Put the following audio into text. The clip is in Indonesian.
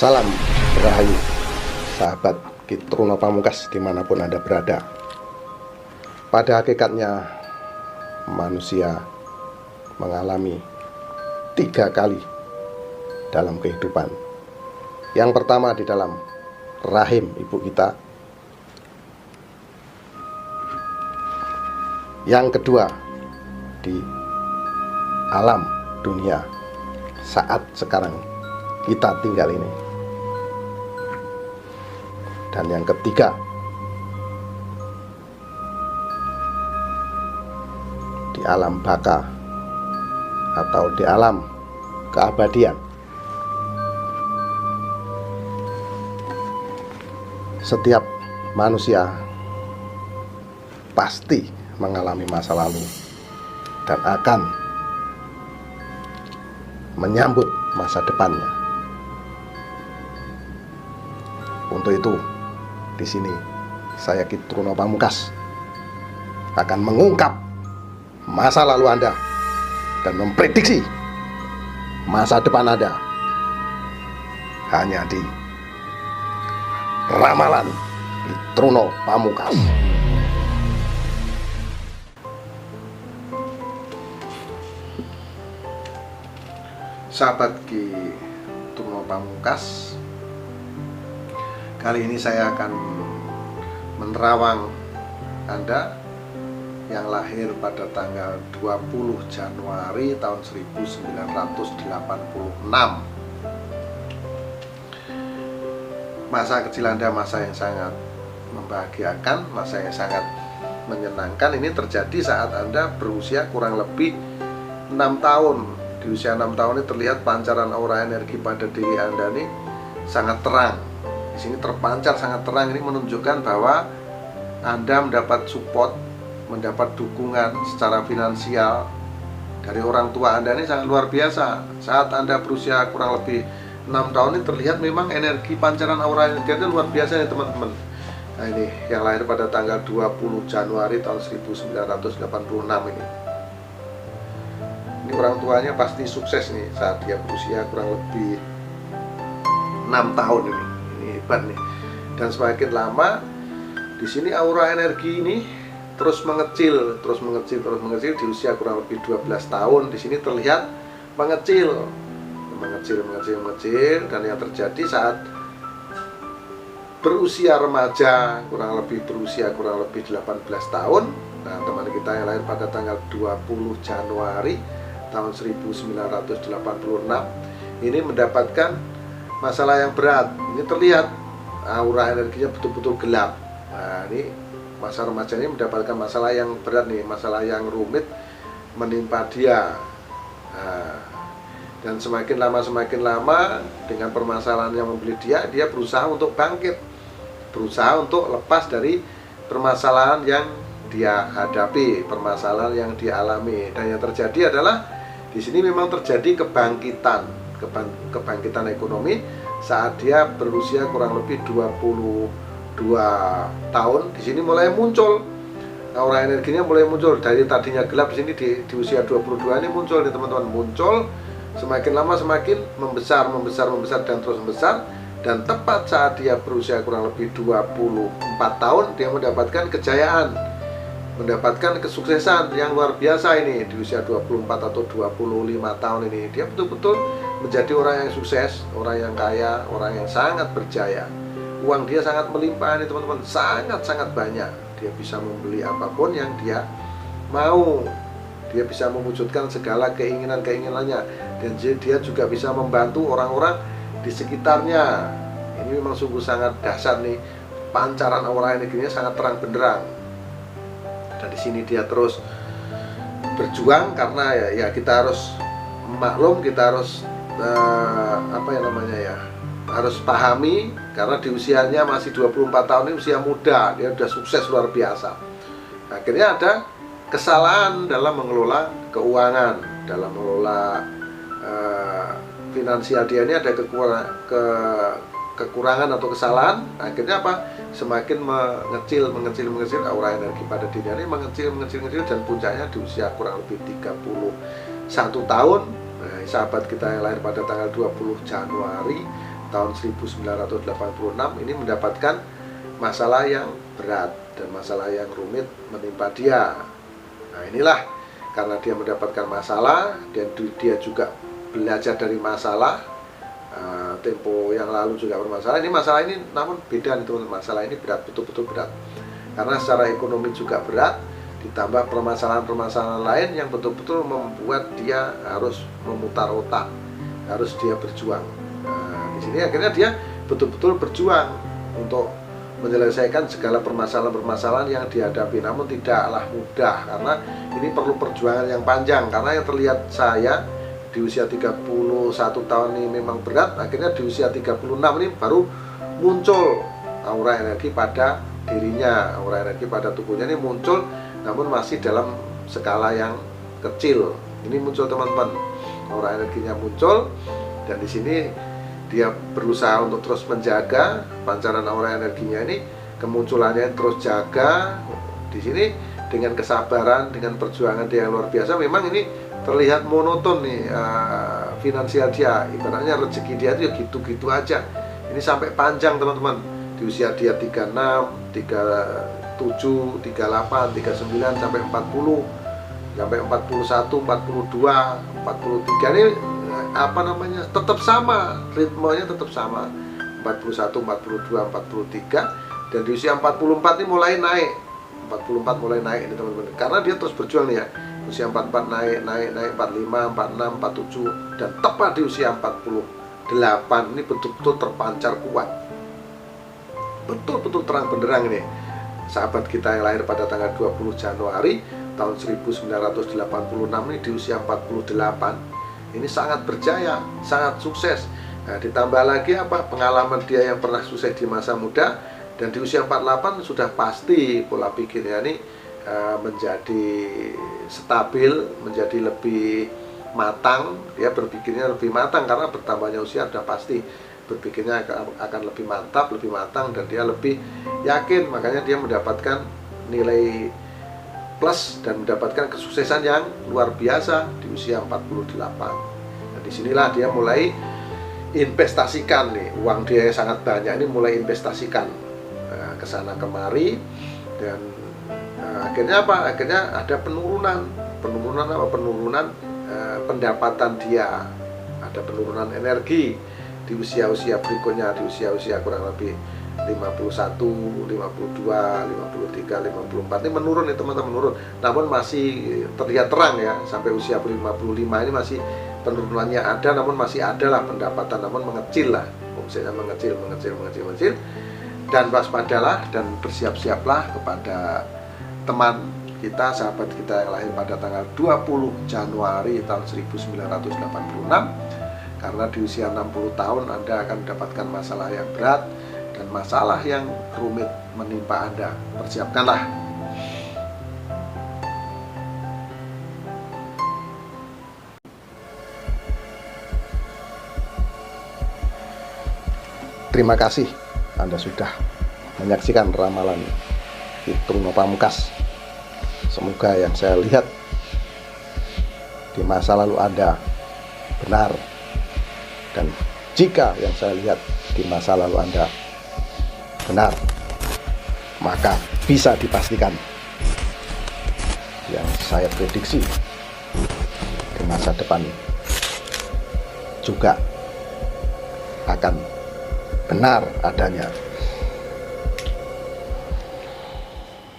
Salam Rahayu, sahabat Kitruno Pamungkas dimanapun Anda berada. Pada hakikatnya manusia mengalami 3 kali dalam kehidupan. Yang pertama di dalam rahim ibu kita, yang kedua di alam dunia saat sekarang kita tinggal ini, dan yang ketiga di alam baka atau di alam keabadian. Setiap manusia pasti mengalami masa lalu dan akan menyambut masa depannya. Untuk itu, di sini saya Kitruno Pamungkas akan mengungkap masa lalu Anda dan memprediksi masa depan Anda hanya di Ramalan Kitruno Pamungkas. Sahabat Kitruno Pamungkas, kali ini saya akan menerawang Anda yang lahir pada tanggal 20 Januari tahun 1986. Masa kecil Anda masa yang sangat membahagiakan, masa yang sangat menyenangkan. Ini terjadi saat Anda berusia kurang lebih 6 tahun. Di usia 6 tahun ini terlihat pancaran aura energi pada diri Anda ini sangat terang. Di sini terpancar sangat terang. Ini menunjukkan bahwa Anda mendapat support, mendapat dukungan secara finansial dari orang tua Anda ini sangat luar biasa. Saat Anda berusia kurang lebih 6 tahun ini terlihat memang energi pancaran aura energi Anda luar biasa nih teman-teman. Nah ini yang lahir pada tanggal 20 Januari tahun 1986 ini. Ini orang tuanya pasti sukses nih saat dia berusia kurang lebih 6 tahun ini. Ini hebat nih. Dan semakin lama di sini aura energi ini terus mengecil di usia kurang lebih 12 tahun. Di sini terlihat mengecil, dan yang terjadi saat berusia remaja berusia kurang lebih 18 tahun. Nah, teman kita yang lahir pada tanggal 20 Januari tahun 1986 ini mendapatkan masalah yang berat. Ini terlihat aura energinya betul-betul gelap. Nah, ini masa remaja ini mendapatkan masalah yang berat nih, masalah yang rumit menimpa dia. Nah, dan semakin lama dengan permasalahan yang membeli dia berusaha untuk bangkit, berusaha untuk lepas dari permasalahan yang dia hadapi, permasalahan yang dia alami. Dan yang terjadi adalah di sini memang terjadi kebangkitan ekonomi saat dia berusia kurang lebih 22 tahun. Di sini mulai muncul aura energinya, mulai muncul dari tadinya gelap. Di sini di usia 22 ini muncul nih teman-teman, muncul semakin lama semakin membesar dan terus membesar. Dan tepat saat dia berusia kurang lebih 24 tahun dia mendapatkan kejayaan, mendapatkan kesuksesan yang luar biasa ini. Di usia 24 atau 25 tahun ini dia betul-betul menjadi orang yang sukses, orang yang kaya, orang yang sangat berjaya. Uang dia sangat melimpah nih teman-teman, sangat banyak. Dia bisa membeli apapun yang dia mau. Dia bisa mewujudkan segala keinginannya. Dan dia juga bisa membantu orang-orang di sekitarnya. Ini memang sungguh sangat dahsyat nih. Pancaran aura energinya sangat terang benderang. Dan di sini dia terus berjuang karena ya kita harus maklum, kita harus harus pahami, karena di usianya masih 24 tahun ini usia muda, dia sudah sukses luar biasa. Akhirnya ada kesalahan dalam mengelola keuangan, dalam mengelola finansial dia ini ada kekurangan atau kesalahan. Akhirnya apa? Semakin mengecil aura energi pada dirinya ini mengecil dan puncaknya di usia kurang lebih 31 tahun. Nah, sahabat kita yang lahir pada tanggal 20 Januari tahun 1986 ini mendapatkan masalah yang berat dan masalah yang rumit menimpa dia. Nah inilah, karena dia mendapatkan masalah dan dia juga belajar dari masalah. Tempo yang lalu juga bermasalah. Ini masalah ini namun beda nih teman-teman. Masalah ini berat, betul-betul berat. Karena secara ekonomi juga berat, ditambah permasalahan-permasalahan lain yang betul-betul membuat dia harus memutar otak, harus dia berjuang. Di sini akhirnya dia betul-betul berjuang untuk menyelesaikan segala permasalahan-permasalahan yang dihadapi. Namun tidaklah mudah, karena ini perlu perjuangan yang panjang. Karena yang terlihat saya di usia 31 tahun ini memang berat, akhirnya di usia 36 ini baru muncul aura energi pada dirinya, aura energi pada tubuhnya ini muncul, namun masih dalam skala yang kecil. Ini muncul teman-teman, aura energinya muncul, dan di sini dia berusaha untuk terus menjaga pancaran aura energinya ini, kemunculannya terus jaga. Di sini dengan kesabaran, dengan perjuangan dia yang luar biasa. Memang ini terlihat monoton nih finansial dia, ibaratnya rezeki dia itu ya gitu-gitu aja. Ini sampai panjang teman-teman, di usia dia 36, 37, 38, 39 sampai 40, sampai 41, 42, 43 ini tetap sama, ritmenya tetap sama, 41, 42, 43, dan di usia 44 ini mulai naik. 44 mulai naik ini teman-teman, karena dia terus berjuang nih ya. Usia 44 naik, 45, 46, 47, dan tepat di usia 48 ini betul-betul terpancar kuat, betul-betul terang benderang ini. Sahabat kita yang lahir pada tanggal 20 Januari tahun 1986 ini di usia 48 ini sangat berjaya, sangat sukses. Nah, ditambah lagi pengalaman dia yang pernah sukses di masa muda, dan di usia 48 sudah pasti pola pikirnya ini menjadi stabil, menjadi lebih matang. Dia berpikirnya lebih matang karena bertambahnya usia sudah pasti berpikirnya akan lebih mantap, lebih matang, dan dia lebih yakin. Makanya dia mendapatkan nilai plus dan mendapatkan kesuksesan yang luar biasa di usia 48. Nah, disinilah dia mulai investasikan nih, uang dia yang sangat banyak ini mulai investasikan ke sana kemari, dan akhirnya akhirnya ada penurunan pendapatan dia, ada penurunan energi di usia-usia berikutnya, di usia-usia kurang lebih 51, 52, 53, 54 ini menurun nih teman-teman, menurun. Namun masih terlihat terang ya, sampai usia 55 ini masih penurunannya ada, namun masih ada lah pendapatan, namun mengecil lah, omsetnya mengecil. Dan waspadalah dan bersiap-siaplah kepada teman kita, sahabat kita yang lahir pada tanggal 20 Januari tahun 1986, karena di usia 60 tahun Anda akan mendapatkan masalah yang berat dan masalah yang rumit menimpa Anda. Persiapkanlah. Terima kasih Anda sudah menyaksikan ramalan Hitung Pamungkas. Semoga yang saya lihat di masa lalu Anda benar, dan jika yang saya lihat di masa lalu Anda benar, maka bisa dipastikan yang saya prediksi di masa depan juga akan benar adanya.